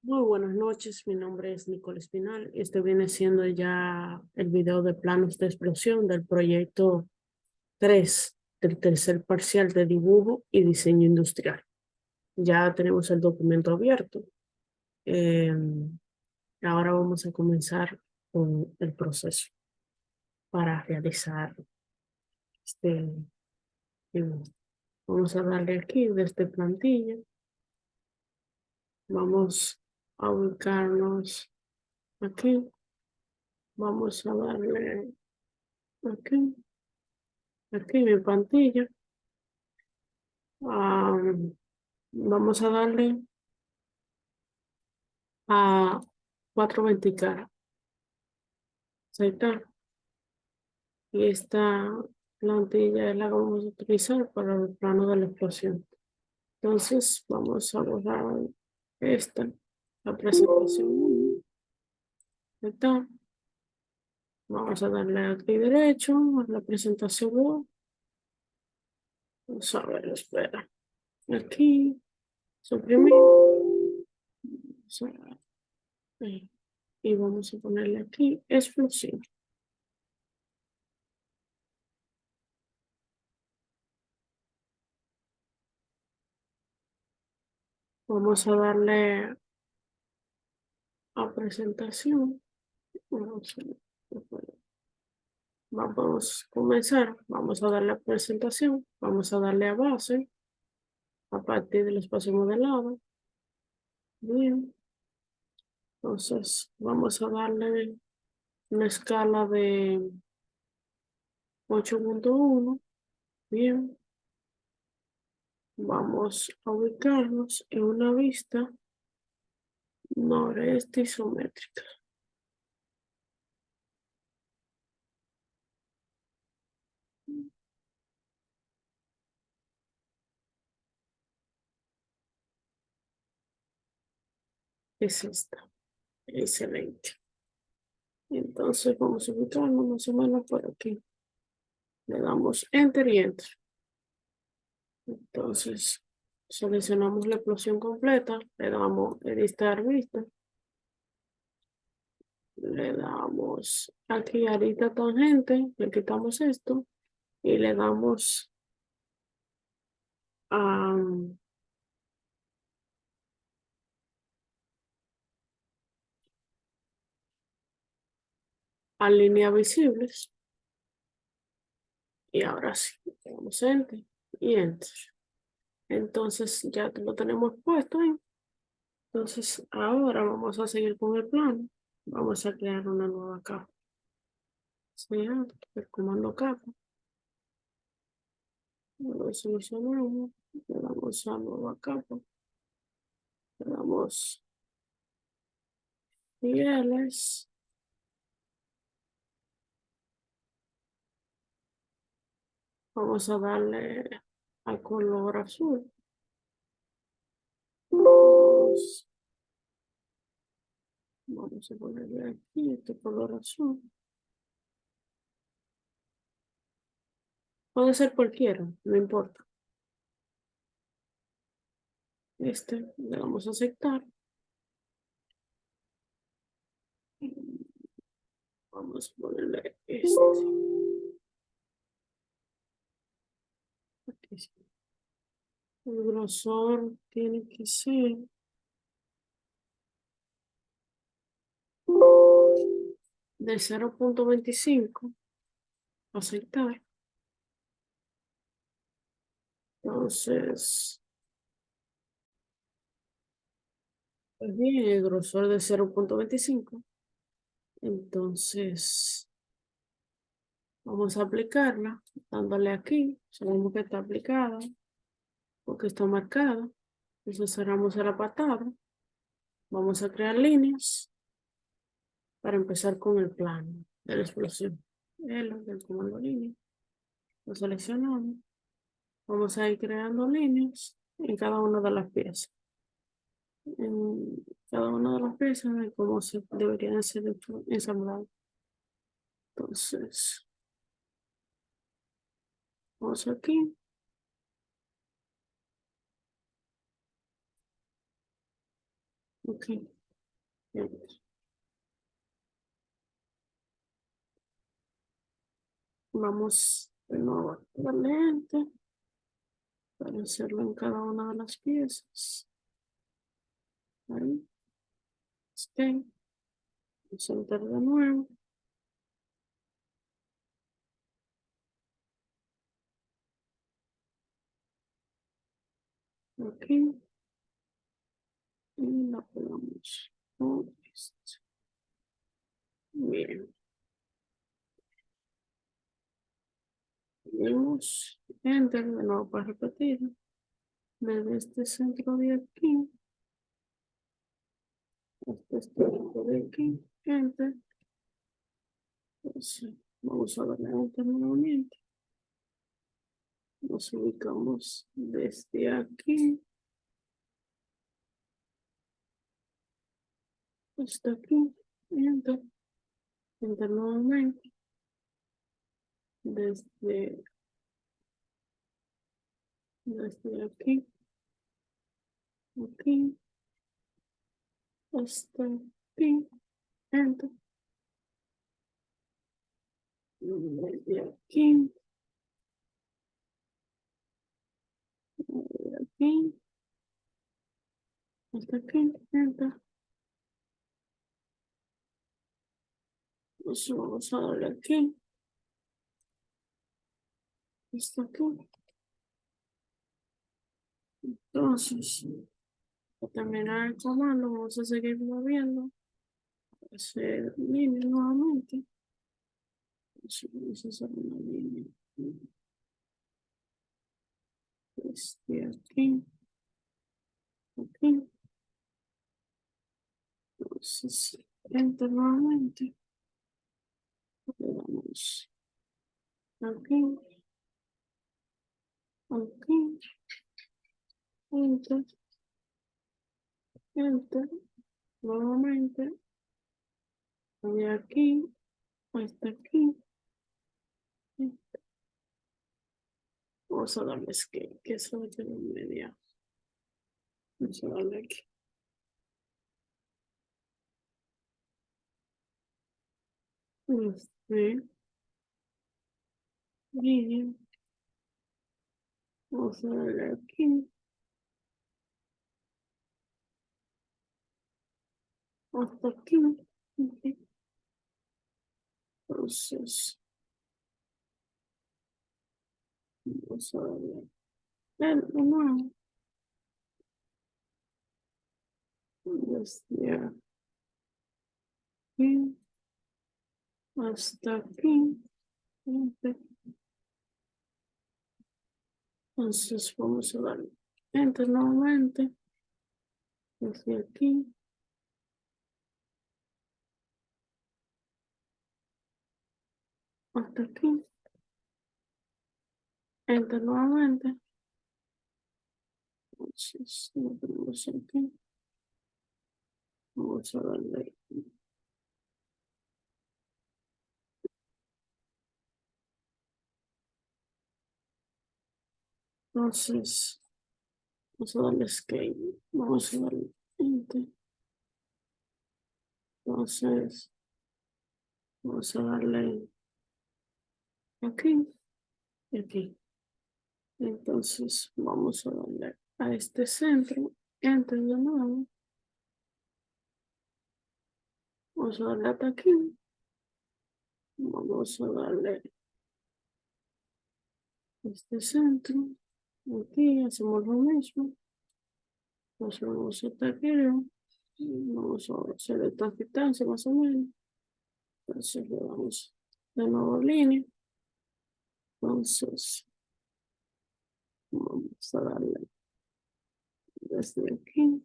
Muy buenas noches, mi nombre es Nicole Espinal. Este viene siendo ya el video de planos de explosión del proyecto 3 del tercer parcial de dibujo y diseño industrial. Ya tenemos el documento abierto. Eh, Ahora vamos a comenzar con el proceso para realizar este dibujo. Vamos a darle aquí desde plantilla. Vamos a ubicarnos aquí. Vamos a darle aquí. Aquí mi plantilla. Ah, vamos a darle a 4 aceptar. Y esta plantilla es la que vamos a utilizar para el plano de la explosión. Entonces vamos a borrar esta, la presentación 1. Aceptar. Vamos a darle a clic derecho a la presentación 2. Vamos a ver, espera. Aquí, suprimir. Vamos a- y vamos a ponerle aquí explosión. Vamos a darle a presentación. Vamos vamos a comenzar. Vamos a darle a presentación. Vamos a darle a base a partir del espacio modelado. Bien. Entonces vamos a darle una escala de 8.1. Bien. Vamos a ubicarnos en una vista noreste isométrica. Es esta. Excelente. Entonces vamos a ubicarnos más o menos por aquí. Le damos Enter y Enter. Entonces, seleccionamos la explosión completa, le damos editar vista, le damos aquí arista tangente, le quitamos esto y le damos a, a líneas visibles y ahora sí, le damos enter y enter. Entonces ya lo tenemos puesto ahí. Entonces ahora vamos a seguir con el plano. Vamos a crear una nueva capa. Sea el comando capa. Lo seleccionamos, le damos a nueva capa, le damos pieles, vamos a darle al color azul. Vamos, vamos a ponerle aquí este color azul. Puede ser cualquiera, no importa. Este, le vamos a aceptar. Vamos a ponerle este. Aquí sí. El grosor tiene que ser de 0.25. Aceptar. Entonces, pues bien, el grosor de 0.25. Entonces, vamos a aplicarla, dándole aquí. Sabemos que está aplicada porque está marcada. Entonces, cerramos el apartado. Vamos a crear líneas para empezar con el plano de la explosión. El del comando línea. Lo seleccionamos. Vamos a ir creando líneas en cada una de las piezas. En cada una de las piezas de cómo se deberían ser ensambladas. Entonces, vamos aquí. Ok. Ya. Vamos de nuevo a darle enter para hacerlo en cada una de las piezas. Ahí. Ok. Vamos a enter de nuevo. Ok. Y la pegamos con esto. Bien. Tenemos enter de nuevo para repetir. Desde este centro de aquí. Hasta este centro de aquí. Enter. Entonces, vamos a darle enter nuevamente. Nos ubicamos desde aquí hasta aquí. Enter. Enter nuevamente. Desde aquí. Aquí. Hasta aquí. Enter. Desde aquí. Desde aquí. Hasta aquí. Enter. Nos vamos a darle aquí. Hasta aquí. Entonces, para terminar el comando, vamos a seguir moviendo. Hacer línea nuevamente. Vamos a hacer una línea. Desde aquí. Aquí. Entonces, enter nuevamente. Le damos aquí. Aquí. Enter. Enter. Nuevamente. De aquí hasta aquí. Vamos a darle escape, que eso va a tener media. Vamos a darle aquí. Este, línea. Vamos a darle aquí. Hasta aquí. Ok. Entonces, vamos a darle de nuevo. Desde aquí hasta aquí. Ok. Entonces, vamos a darle enter nuevamente. Desde aquí hasta aquí. Enter nuevamente. Entonces, lo tenemos aquí. Vamos a darle. Entonces, vamos a darle escape. Vamos a darle enter. Entonces, vamos a darle aquí y aquí. Entonces, vamos a darle a este centro. Enter de nuevo. Vamos a darle hasta aquí. Vamos a darle este centro. Aquí hacemos lo mismo. Nos vamos hasta aquí. Vamos a hacer esta distancia más o menos. Entonces le damos de nuevo línea. Entonces vamos a darle desde aquí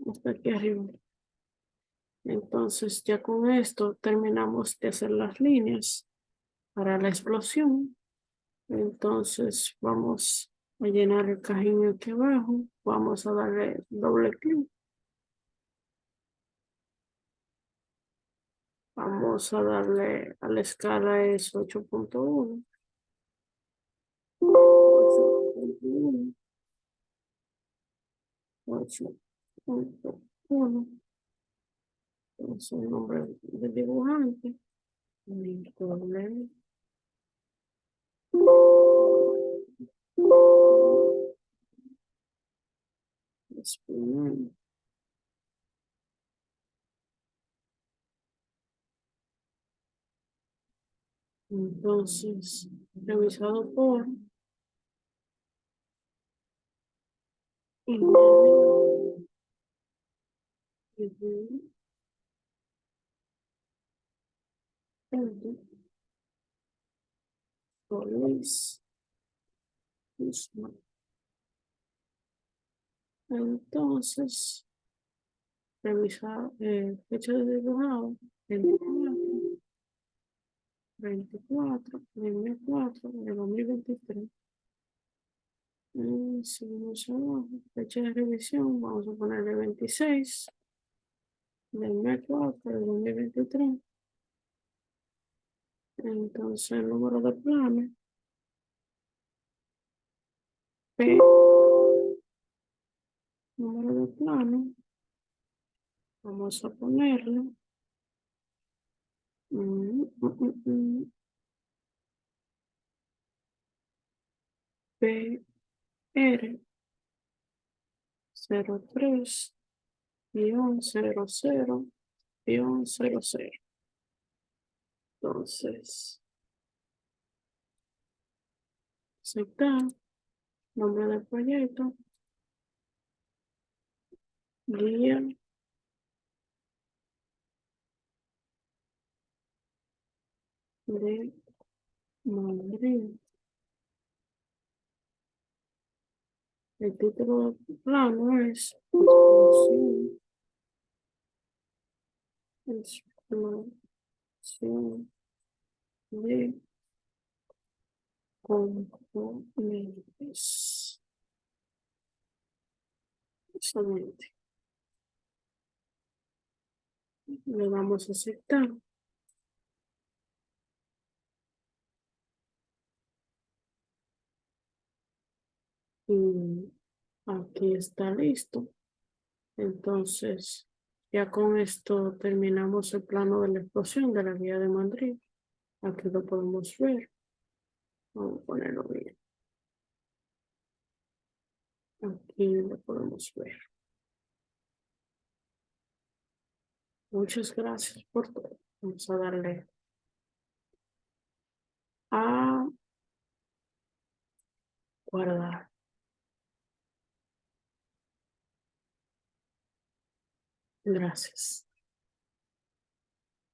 hasta aquí arriba. Entonces ya con esto terminamos de hacer las líneas para la explosión. Entonces vamos a llenar el cajín aquí abajo. Vamos a darle doble clic. Vamos a darle a la escala es 8.1. 8.1. punto 1. Es el nombre del dibujante. Doble. Exprimir. Entonces, revisado por email, review, edit, police, mismo. Entonces, revisar fecha de dibujado, 24 de 2023. Seguimos abajo, fecha de revisión, vamos a ponerle 26 del mes 4 de 2023. Entonces, el número de planes, P, número de planes, vamos a ponerle mm, mm, mm, mm, PR 03 00 00. Entonces, aceptar, nombre del proyecto, guía de Madrid. El título del plano es exploración de componentes. Solamente le damos a aceptar. Y aquí está listo. Entonces, ya con esto terminamos el plano de la explosión de la vía de Madrid. Aquí lo podemos ver. Vamos a ponerlo bien. Aquí lo podemos ver. Muchas gracias por todo. Vamos a darle a guardar. Gracias.